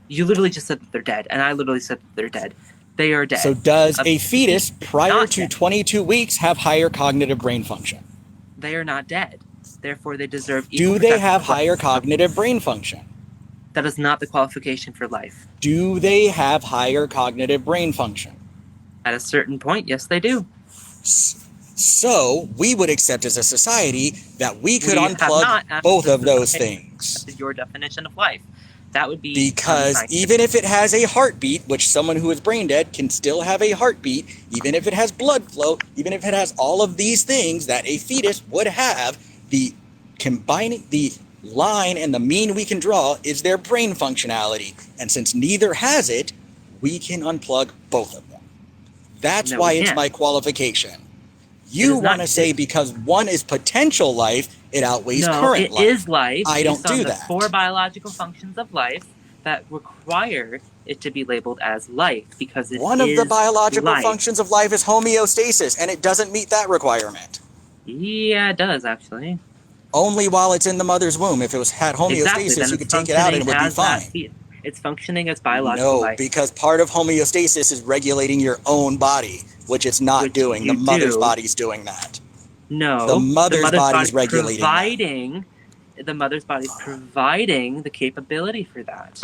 You literally just said that they're dead, and I literally said that they're dead. They are dead. So does a fetus prior to dead. 22 weeks have higher cognitive brain function? They are not dead. Therefore, they deserve equal Do they protection have of life. higher cognitive brain function? That is not the qualification for life. Do they have higher cognitive brain function? At a certain point, yes, they do. So we would accept as a society that we could We have unplug not both of those accepted things. your definition of life. That would be Because unscientific. even if it has a heartbeat, which someone who is brain dead can still have a heartbeat, even if it has blood flow, even if it has all of these things that a fetus would have, the line and the mean we can draw is their brain functionality. And since neither has it, we can unplug both of them. That's No, why we it's can't. my qualification. You is not- want to say because one is potential life, it outweighs No, current it life. is life. I don't based on do the that. 4 biological functions of life that require it to be labeled as life because it One of the is biological life. functions of life is homeostasis, and it doesn't meet that requirement. Yeah, it does actually. Only while it's in the mother's womb. If it had homeostasis, Exactly. Then you it's could take it out and it would be functioning as fine. It's functioning as biological No, life. because part of homeostasis is regulating your own body, which it's not Which doing. The you mother's do. body's doing that. No, The mother's body's body's regulating that. providing. The mother's body's providing the capability for that.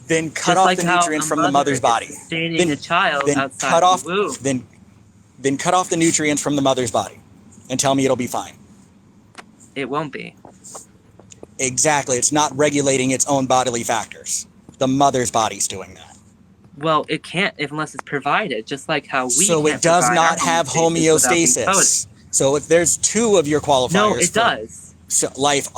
Then cut Just off like the how nutrients a from the mother mother's is body. sustaining a child then outside cut off the womb. then cut off the nutrients from the mother's body and tell me it'll be fine. It won't be. Exactly. It's not regulating its own bodily factors. The mother's body's doing that. Well, it can't unless it's provided, just like how we So can't it does provide not our have without being homeostasis. So if there's two of your qualifiers, No, it for does. life,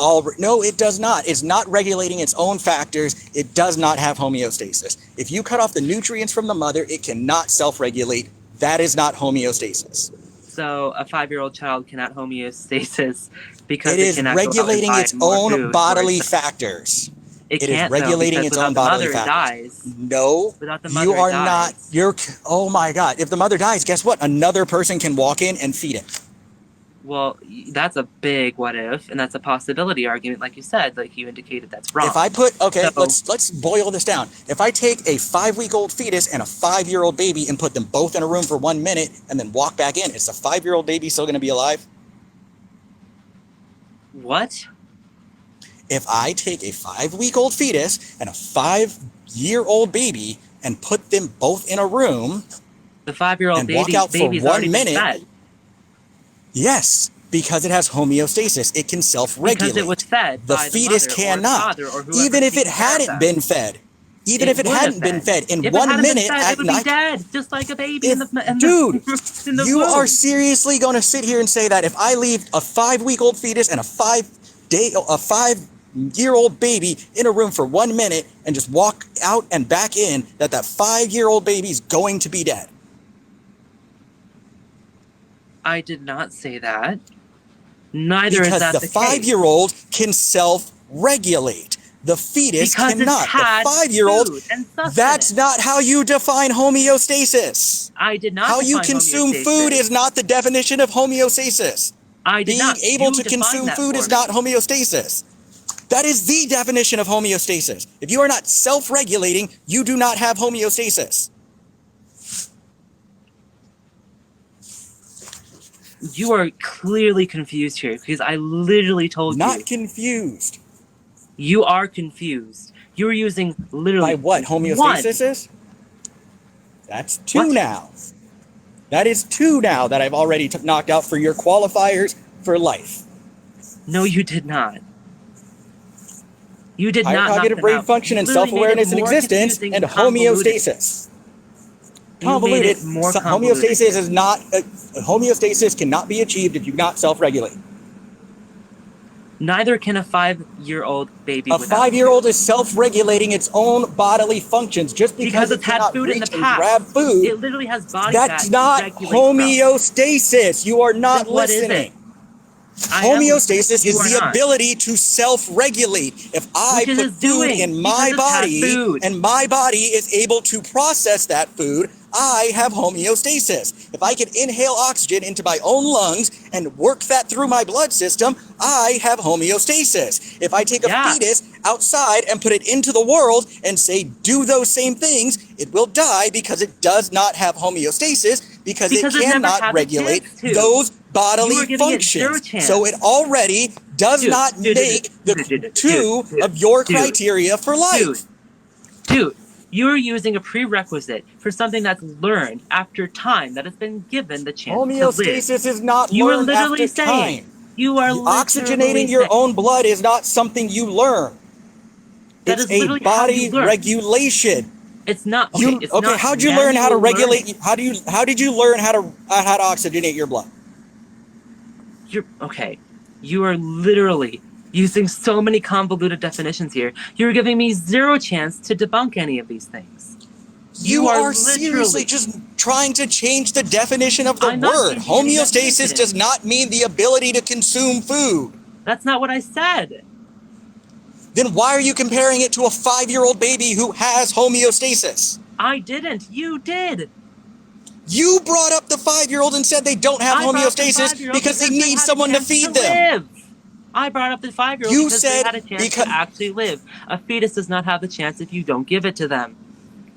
no, it does not. It's not regulating its own factors. It does not have homeostasis. If you cut off the nutrients from the mother, it cannot self-regulate. That is not homeostasis. So a 5-year-old child cannot homeostasis because It is cannot go out and regulating buy its more own food bodily for itself. factors. It It is can't, regulating though, its because own without bodily the mother, factors. it dies. No, Without the mother, you it are dies. not. Oh my God! If the mother dies, guess what? Another person can walk in and feed it. Well, that's a big what if, and that's a possibility argument, like you said, like you indicated, that's wrong. If I put So- let's boil this down. If I take a 5-week-old fetus and a 5-year-old baby and put them both in a room for 1 minute and then walk back in, is the 5-year-old baby still going to be alive? What? If I take a 5-week-old fetus and a 5-year-old baby and put them both in a room, The 5-year-old And walk baby, out for baby's 1 already been minute, fed. yes, because it has homeostasis, it can self-regulate. Because it was fed The by fetus the mother cannot, or the father or whoever even if it taking care of hadn't them. been fed. Even if it would have hadn't been fed, in If it 1 hadn't been minute fed, at it would be night, dead, just like a baby in the dude, in the you womb. are seriously going to sit here and say that if I leave a 5-week-old fetus and a 5-year-old baby in a room for 1 minute and just walk out and back in, that 5-year-old baby's going to be dead? I did not say that. Neither is Because that the case. 5-year-old can self-regulate. The fetus Because cannot. it's had The 5-year-old, food and sustenance. that's not how you define homeostasis. I did not. How you define consume homeostasis. food is not the definition of homeostasis. I did Being not. able You to defined consume that food for is me. not homeostasis. That is the definition of homeostasis. If you are not self-regulating, you do not have homeostasis. You are clearly confused here because I literally told Not you. confused. You are confused. You're using literally By what homeostasis is? That's 2 What? now. That is 2 now that I've already knocked out for your qualifiers for life. No, you did not. You did Higher not. knock cognitive them brain out. function You and literally made it self-awareness and more existence confusing and convoluted. homeostasis. You made Convoluted. it more convoluted. Homeostasis is not. Homeostasis cannot be achieved if you not self-regulate. Neither can a 5-year-old baby. A without 5-year-old is self-regulating its own bodily functions just because it's it had cannot food in the reach and past. grab food. It literally has body fat That's to not regulate from. homeostasis. You are not Then what is listening. it? I am Homeostasis listening. You is are the not. ability to self-regulate. If I Which it put is food doing, in my because it's had body food. and my body is able to process that food, I have homeostasis. If I can inhale oxygen into my own lungs and work that through my blood system, I have homeostasis. If I take a Yeah. fetus outside and put it into the world and say, do those same things, it will die because it does not have homeostasis, because it never had cannot the regulate chance to. those bodily You are giving it zero functions. chance. So it already does not make the two of your criteria for life. Dude, you're using a prerequisite for something that's learned after time, that has been given the chance to live. Homeostasis is not You are learned literally after saying, time. you are Oxygenating your own blood is not something you learn. That It's is a literally how body you learn. Regulation. It's not okay. It's not how'd you learn how to manual regulate? learning. How did you learn how to oxygenate your blood? You're okay. You are literally using so many convoluted definitions here. You're giving me zero chance to debunk any of these things. You are seriously just trying to change the definition of the word. Homeostasis does not mean the ability to consume food. That's not what I said. Then why are you comparing it to a 5-year-old baby who has homeostasis? I didn't. You did. You brought up the 5-year-old and said they don't have homeostasis because they need someone to feed them. I brought up the 5-year-old because they had a chance to actually live. A fetus does not have the chance if you don't give it to them.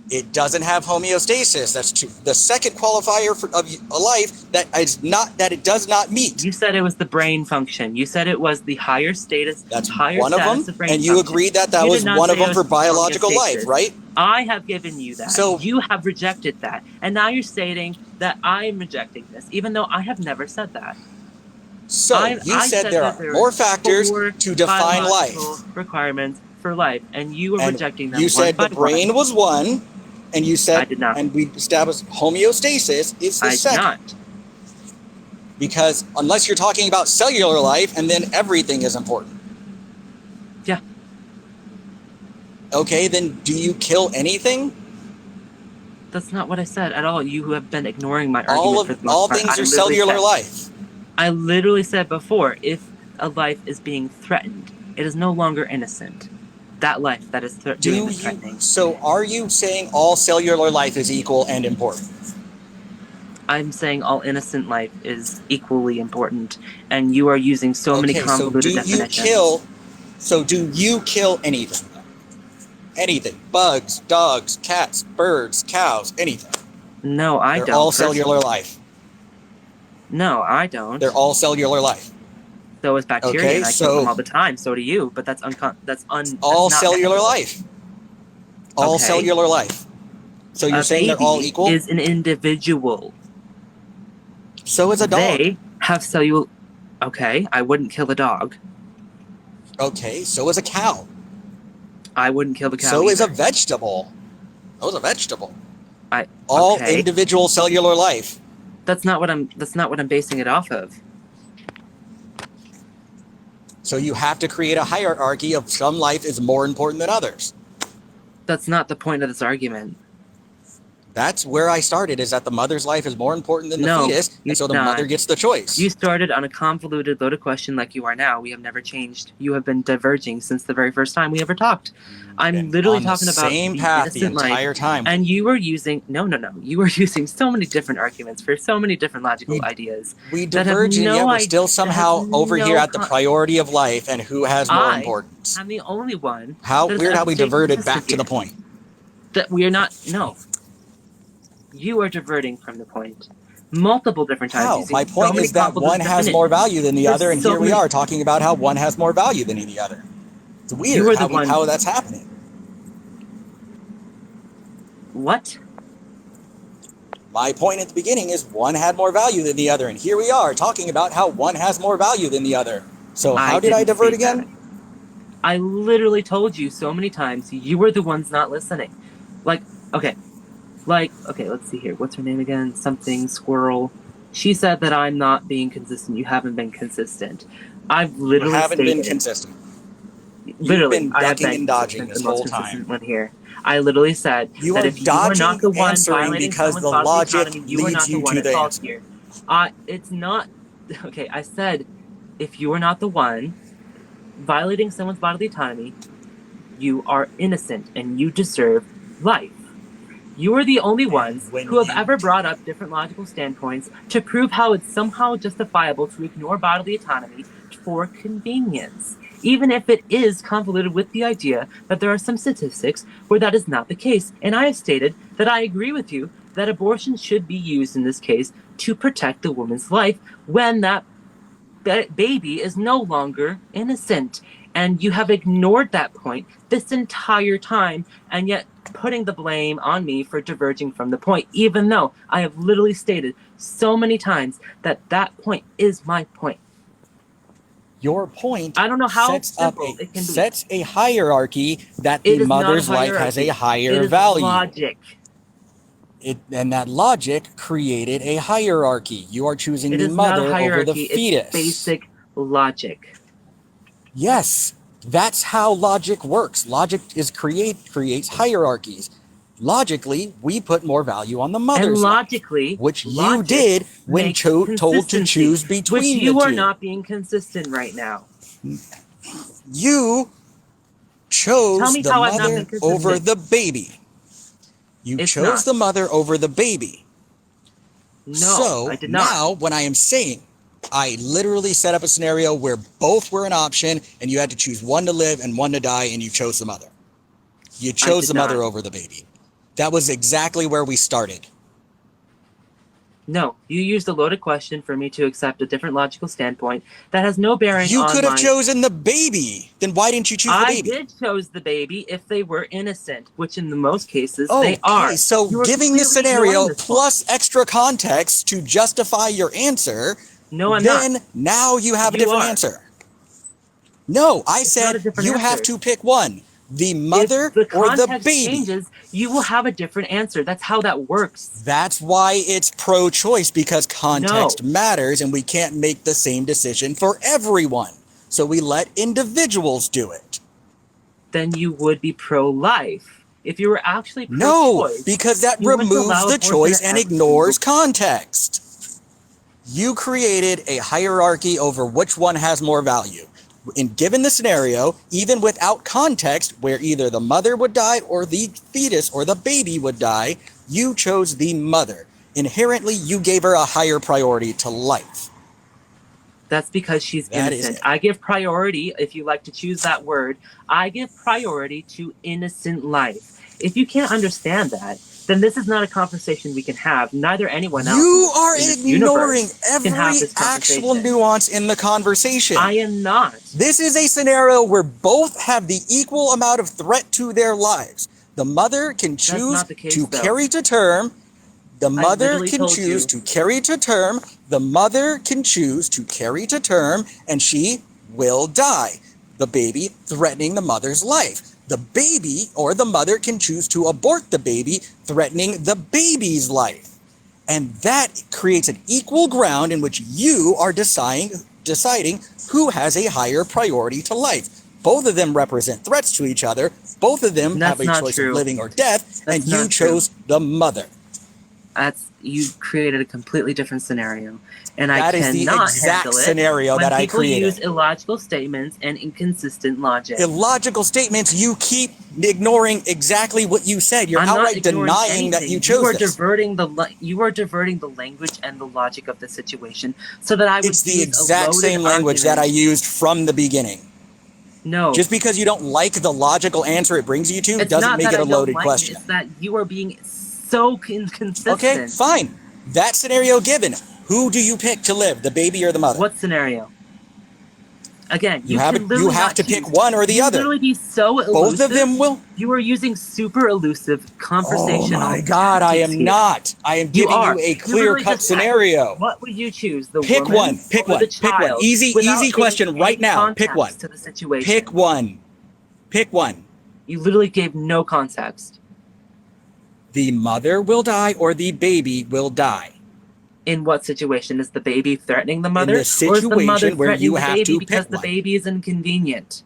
It doesn't have homeostasis. That's true. The second qualifier of a life that it does not meet. You said it was the brain function. You said it was the higher status. That's higher one of them, and you agreed that was one of them for biological life, right? I have given you that. So you have rejected that, and now you're stating that I'm rejecting this, even though I have never said that. So you said there are more factors to define life. Requirements for life, and you were rejecting them. You said the brain was one. And you said, I did not. And we established homeostasis is the second. I did not. Because unless you're talking about cellular life, and then everything is important. Yeah. Okay, then do you kill anything? That's not what I said at all. You have been ignoring my argument. All things are cellular life. I literally said before, if a life is being threatened, it is no longer innocent. That life that is doing the threatening. So are you saying all cellular life is equal and important? I'm saying all innocent life is equally important, and you are using so many convoluted definitions. So do you kill anything? Anything? Bugs, dogs, cats, birds, cows, anything? No, I don't. They're all cellular life. No, I don't. They're all cellular life. So is bacteria, and I kill them all the time. So do you, but that's all cellular life. All cellular life. So you're saying they're all equal? Is an individual. So is a dog. They have cellular. Okay, I wouldn't kill a dog. Okay, so is a cow. I wouldn't kill the cow. So either. is a vegetable. So is a vegetable. Okay. All individual cellular life. That's not what I'm basing it off of. So you have to create a hierarchy of some life is more important than others. That's not the point of this argument. That's where I started, is that the mother's life is more important than the fetus, and so the mother gets the choice. You started on a convoluted, loaded question like you are now. We have never changed. You have been diverging since the very first time we ever talked. I'm literally talking about the same path the entire time. And you were using, no. You were using so many different arguments for so many different logical ideas. We diverge, and yet we're still somehow over here at the priority of life and who has more importance. I'm the only one. How weird how we diverted back to the point. That we are not, no. You are diverting from the point multiple different times. How? My point is that one has more value than the other, and here we are talking about how one has more value than the other. It's weird how that's happening. What? My point at the beginning is one had more value than the other, and here we are talking about how one has more value than the other. So how did I divert again? I literally told you so many times. You were the ones not listening. Okay, let's see here. What's her name again? Something Squirrel. She said that I'm not being consistent. You haven't been consistent. I've literally been consistent. Literally, You've been ducking and dodging this whole time. One here. I literally said that if you are not the one violating someone's bodily autonomy, you are not the one at fault here. It's not. Okay, I said if you are not the one violating someone's bodily autonomy, you are innocent and you deserve life. You are the only ones who have ever brought up different logical standpoints to prove how it's somehow justifiable to ignore bodily autonomy for convenience. even if it is convoluted with the idea that there are some statistics where that is not the case. And I have stated that I agree with you that abortion should be used in this case to protect the woman's life when that baby is no longer innocent. And you have ignored that point this entire time, and yet putting the blame on me for diverging from the point, even though I have literally stated so many times that that point is my point. Your point I don't know how sets up simple it can be. sets a hierarchy that It the is not a mother's life has a hierarchy. higher It is value. logic. And that logic created a hierarchy. You are choosing It the is not a mother over the hierarchy. fetus. It's basic logic. Yes, that's how logic works. Logic creates hierarchies. Logically, we put more value on the mother's And life, logically, which you logic did when makes told to consistency, choose between which you the are two. not being consistent right now. You Tell chose me the how I've not mother been consistent. over the baby. You It's chose not. the mother over the baby. No, So I did not. now, when I am saying, I literally set up a scenario where both were an option and you had to choose one to live and one to die, and you chose the mother. You chose the mother not. over the baby. That was exactly where we started. No, you used a loaded question for me to accept a different logical standpoint that has no bearing You on could have my... chosen the baby. Then why didn't you choose the baby? I did chose the baby if they were innocent, which in the most cases Okay, they are. so You are giving the completely scenario ignoring this plus extra context to justify your answer, point. No, I'm then not. now you have a You different are. answer. No, I It's not a said different you have answer. to pick one. The mother If the or the context baby. changes, you will have a different answer. That's how that works. That's why it's pro-choice, because context matters and we can't make the same decision for everyone. So we let individuals do it. Then you would be pro-life. If you were actually No, pro-choice, because that you wouldn't removes allow the abortion choice at and every ignores single- context. You created a hierarchy over which one has more value. And given the scenario, even without context, where either the mother would die or the fetus or the baby would die, you chose the mother. Inherently, you gave her a higher priority to life. That's because she's That is innocent. it. I give priority, if you like to choose that word, I give priority to innocent life. If you can't understand that, then this is not a conversation we can have. Neither anyone else You are in this ignoring universe can have every this actual conversation. nuance in the conversation. I am not. This is a scenario where both have the equal amount of threat to their lives. The mother can choose not the case, to though. carry to term. The mother literally can told choose you. to carry to term. The mother can choose to carry to term, and she will die. The baby threatening the mother's life. The baby or the mother can choose to abort the baby, threatening the baby's life. And that creates an equal ground in which you are deciding who has a higher priority to life. Both of them represent threats to each other. Both of them That's have a not choice true. of living or death, That's and you not true. chose the mother. You created a completely different scenario, and That I is the cannot exact handle it scenario when that I people created. use illogical statements and inconsistent logic. Illogical statements, you keep ignoring exactly what you said. You're I'm not outright ignoring denying that anything. you chose You are this. you are diverting the language and the logic of the situation, so that I would It's the use a exact loaded same language that I argument. used from the beginning. No, Just because you don't like the logical answer it brings you to it's doesn't not make that it a I don't loaded like question. it. It's that you are being so inconsistent. Okay, fine. That scenario given, who do you pick to live, the baby or the mother? What scenario? Again, You can have literally to not pick choose. one or the You other. literally be so elusive. Both of them will. You are using super elusive Oh conversational. my God, I tactics am here. not. I am You giving are. you a You literally clear-cut just said, scenario. What would you choose? The Pick woman one. Pick or one. the Pick one. child? Easy without question giving right any now. Pick context one. To the situation. Pick one. Pick one. You literally gave no context. The mother will die or the baby will die. In what situation? Is the baby threatening the mother? the or is the mother situation where threatening you the have baby to because pick the one. baby is inconvenient?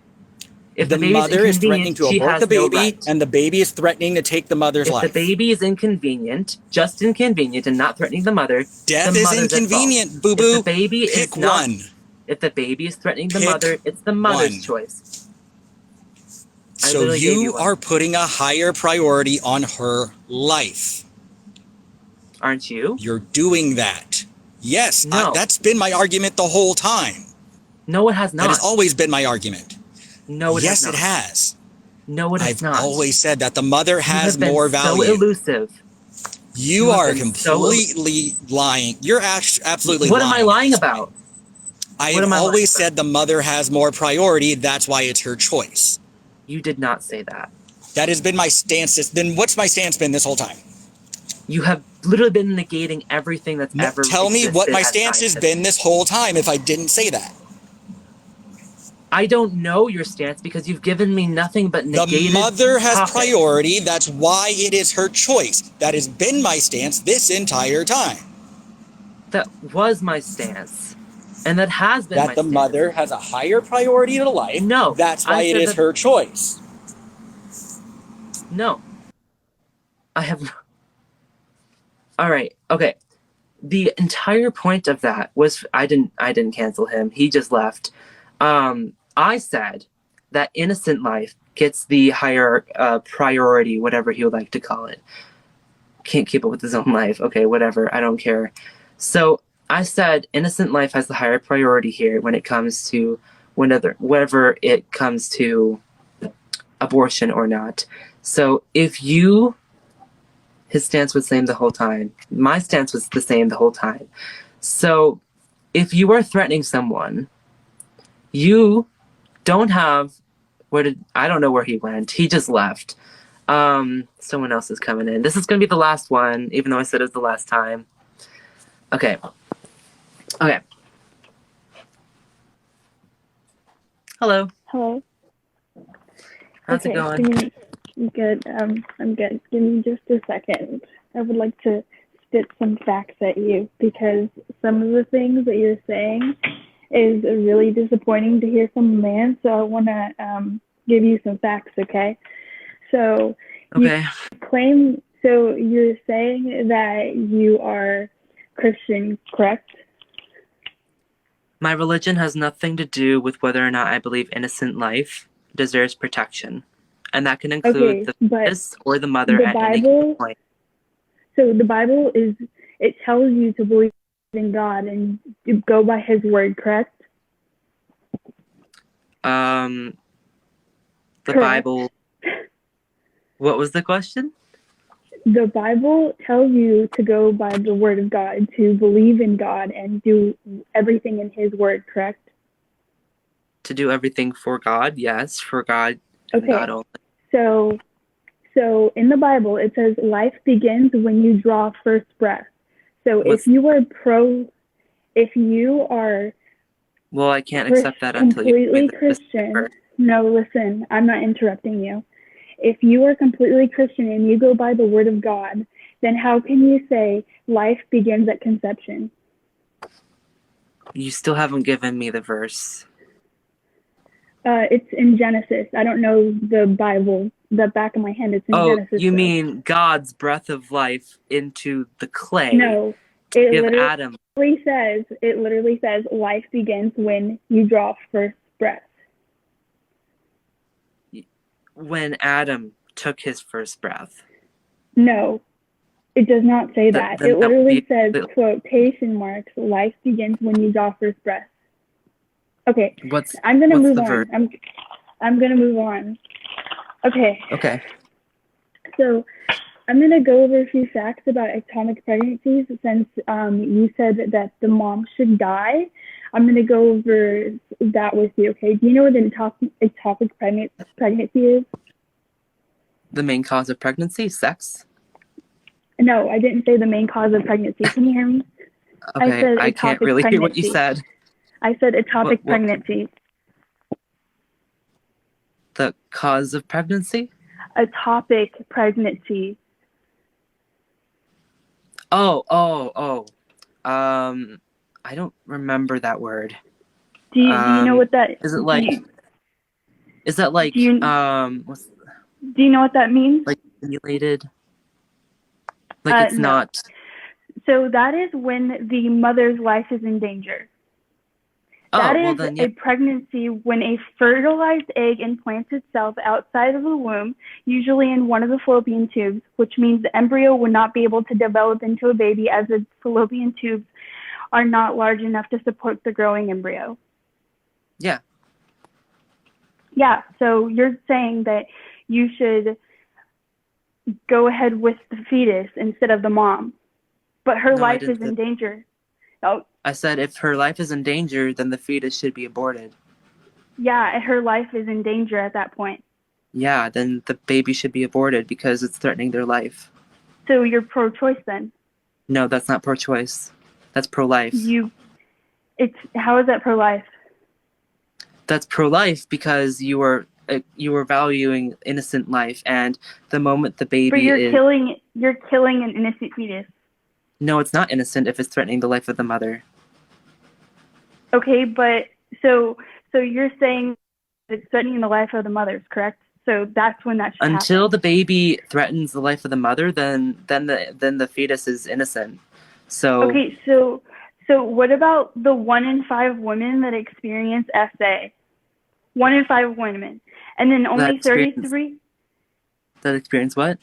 If The the baby mother is threatening to she abort has the baby, no right. and the baby is threatening to take the mother's If life. the baby is inconvenient, just inconvenient, and not threatening the mother, Death the is mother's at fault. inconvenient, boo-boo. If the baby Pick is not, one. if the baby is threatening the Pick mother, it's the mother's one. choice. I So literally gave you you one. are putting a higher priority on her life. Aren't you? You're doing that. Yes, No. that's been my argument the whole time. No, it has That has not. always been my argument. No, it Yes, has it not. has. No, it has I've not. always said that the mother You has have been more so value. elusive. You have are been so completely lying. You're absolutely What lying. am I lying about? I What have am I lying always about? said the mother has more priority. That's why it's her choice. You did not say that. That has been my stance. Then what's my stance been this whole time? You have literally been negating everything that's No, ever tell me existed what my as stance has scientific. been this whole time if I didn't say that. I don't know your stance because you've given me nothing but negated The mother has topics. priority. That's why it is her choice. That has been my stance this entire time. That was my stance. And that has been my That the stance. mother has a higher priority to life. No. That's why I it said is that- her choice. No. I have no. All right. Okay. The entire point of that was I didn't cancel him. He just left. I said that innocent life gets the higher priority, whatever he would like to call it. Can't keep up with his own life. Okay, whatever. I don't care. So I said innocent life has the higher priority here when it comes to whenever it comes to abortion or not. So if you, his stance was the same the whole time. My stance was the same the whole time. So if you are threatening someone, you don't have I don't know where he went. He just left. Someone else is coming in. This is gonna be the last one, even though I said it was the last time. Okay. Hello. Hello. How's it going? Good. I'm good. Give me just a second. I would like to spit some facts at you because some of the things that you're saying is really disappointing to hear from a man. So I want to give you some facts, okay? So Okay. so you're saying that you are Christian, correct? My religion has nothing to do with whether or not I believe innocent life deserves protection. And that can include the fetus or the mother at any given point. So the Bible it tells you to believe in God and to go by his word, correct? The Correct. Bible. What was the question? The Bible tells you to go by the word of God, to believe in God and do everything in his word, correct? To do everything for God, yes, for God and God only. So in the Bible, it says life begins when you draw first breath. So if you are well, I can't accept that until you completely Christian. No, listen, I'm not interrupting you. If you are completely Christian and you go by the word of God, then how can you say life begins at conception? You still haven't given me the verse. It's in Genesis. I don't know the Bible, the back of my hand. It's in Genesis. Oh, you mean God's breath of life into the clay? No, it literally says life begins when you draw first breath. When Adam took his first breath. No, it does not say that. It literally says, quotation marks, life begins when you draw first breath. Okay, I'm going to move on. I'm going to move on. Okay. Okay. So I'm going to go over a few facts about ectopic pregnancies since you said that the mom should die. I'm going to go over that with you, okay? Do you know what an ectopic pregnancy is? The main cause of pregnancy? Sex? No, I didn't say the main cause of pregnancy. Can you hear me? Okay, I can't really hear what you said. I said ectopic pregnancy. The cause of pregnancy? Ectopic pregnancy. Oh. I don't remember that word. Do you know what that is? It like? Is that like? Do you know what that means? Like simulated? Like it's no. not. So that is when the mother's life is in danger. That is a pregnancy when a fertilized egg implants itself outside of the womb, usually in one of the fallopian tubes, which means the embryo would not be able to develop into a baby as the fallopian tubes are not large enough to support the growing embryo. Yeah. Yeah, so you're saying that you should go ahead with the fetus instead of the mom, but her No, I life didn't is say in danger. Oh, I said if her life is in danger, then the fetus should be aborted. yeah, her life is in danger at that point. Yeah, then the baby should be aborted because it's threatening their life. So you're pro-choice then? No, that's not pro-choice. That's pro-life. How is that pro-life? That's pro-life because you are valuing innocent life, and the moment the But baby is you're killing an innocent fetus. no, it's not innocent if it's threatening the life of the mother. Okay, but so you're saying it's threatening the life of the mothers, correct? So that's when that should Until happen. the baby threatens the life of the mother, then the fetus is innocent. So Okay, so what about the 1 in 5 women that experience SA? 1 in 5 women, and then only 33. That experience what?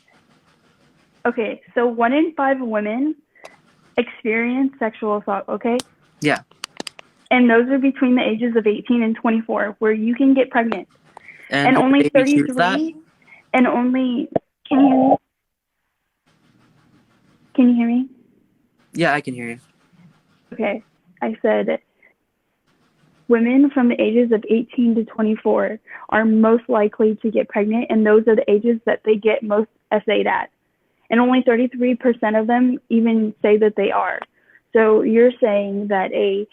Okay, so 1 in 5 women experience sexual assault. Okay. Yeah. And those are between the ages of 18 and 24, where you can get pregnant. And did only the baby choose that? 33. And only can you hear me? Yeah, I can hear you. Okay, I said women from the ages of 18 to 24 are most likely to get pregnant, and those are the ages that they get most SA'd at. And only 33% of them even say that they are. So you're saying that a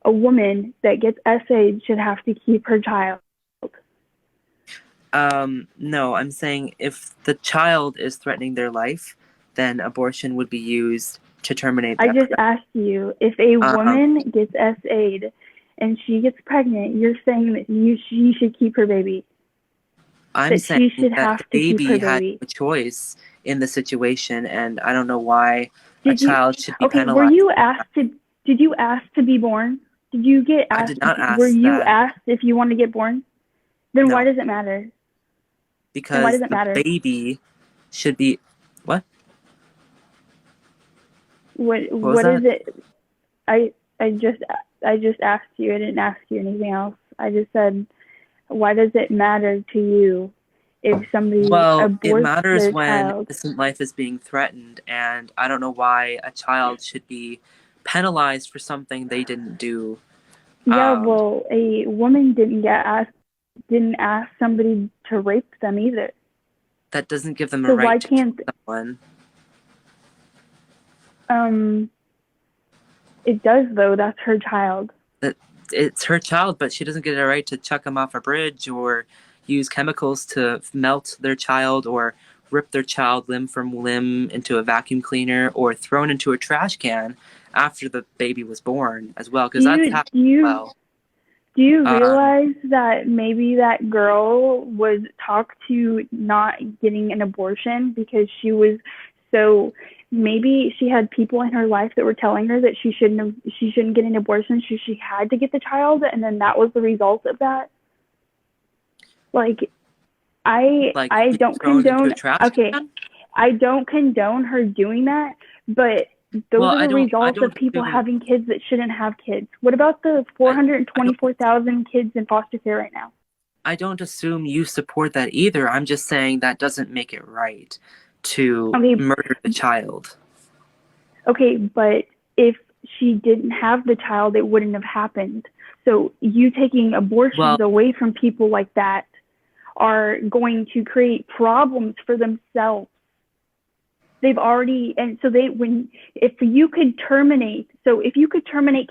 woman that gets SA'd should have to keep her child. No, I'm saying if the child is threatening their life, then abortion would be used to terminate that. I just asked you, if a woman gets SA'd and she gets pregnant, you're saying that she should keep her baby. I'm saying that the baby had a choice in the situation, and I don't know why a child should be penalized. Were you asked to? Did you ask to be born? Did you get asked? I did not ask Were you that. asked if you want to get born? Then No. why does it matter? Because why does it matter? The baby should be what? What is it? I just asked you. I didn't ask you anything else. I just said, why does it matter to you if somebody aborts it matters their when child? innocent life is being threatened, and I don't know why a child should be penalized for something they didn't do. Yeah, well, a woman didn't ask somebody to rape them either. That doesn't give them a right to kill someone. It does though. That's her child. It's her child, but she doesn't get a right to chuck them off a bridge or use chemicals to melt their child or rip their child limb from limb into a vacuum cleaner or thrown into a trash can after the baby was born as well, because that's happening as well. Do you realize that maybe that girl was talked to not getting an abortion because she was so, maybe she had people in her life that were telling her that she shouldn't get an abortion, so she had to get the child, and then that was the result of that? I don't condone. Okay, I don't condone her doing that, but those are the results of people having kids that shouldn't have kids. What about the 424,000 kids in foster care right now? I don't assume you support that either. I'm just saying that doesn't make it right to murder the child. Okay, but if she didn't have the child, it wouldn't have happened. So you taking abortions away from people like that are going to create problems for themselves. They've already, and so if you could terminate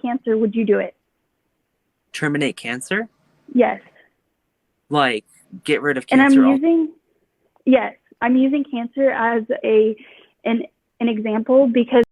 cancer, would you do it? Terminate cancer? Yes. Like get rid of cancer? I'm using cancer as an example because